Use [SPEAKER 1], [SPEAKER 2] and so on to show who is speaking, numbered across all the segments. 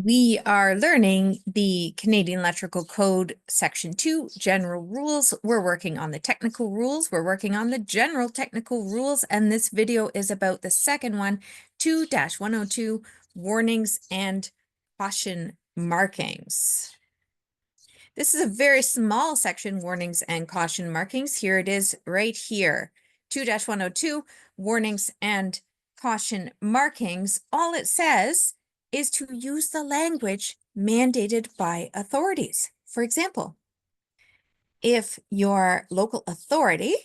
[SPEAKER 1] We are learning the Canadian Electrical Code Section 2 General Rules. We're working on the technical rules. We're working on the general technical rules. And this video is about the second one, 2-102 Warnings and Caution Markings. This is a very small section, Warnings and Caution Markings. Here it is right here. 2-102 Warnings and Caution Markings. All it says is to use the language mandated by authorities. For example, if your local authority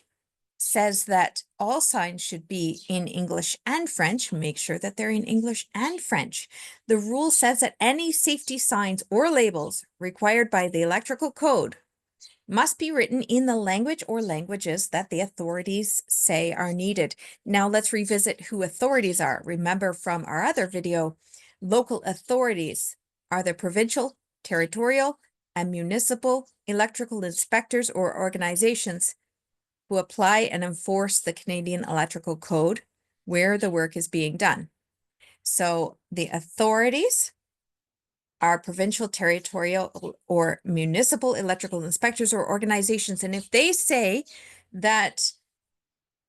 [SPEAKER 1] says that all signs should be in English and French, make sure that they're in English and French. The rule says that any safety signs or labels required by the electrical code must be written in the language or languages that the authorities say are needed. Now let's revisit who authorities are. Remember from our other video, local authorities are the provincial, territorial, and municipal electrical inspectors or organizations who apply and enforce the Canadian Electrical Code where the work is being done. So the authorities are provincial, territorial, or municipal electrical inspectors or organizations. And if they say that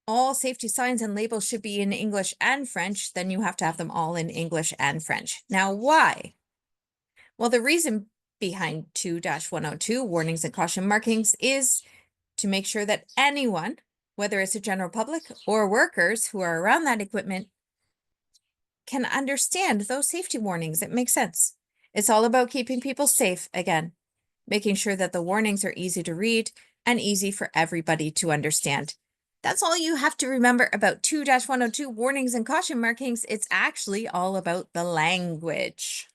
[SPEAKER 1] all safety signs and labels should be in English and French, then you have to have them all in English and French. Now, why? Well, the reason behind 2-102 warnings and caution markings is to make sure that anyone, whether it's the general public or workers who are around that equipment, can understand those safety warnings. It makes sense. It's all about keeping people safe, again, making sure that the warnings are easy to read and easy for everybody to understand. That's all you have to remember about 2-102 warnings and caution markings. It's actually all about the language.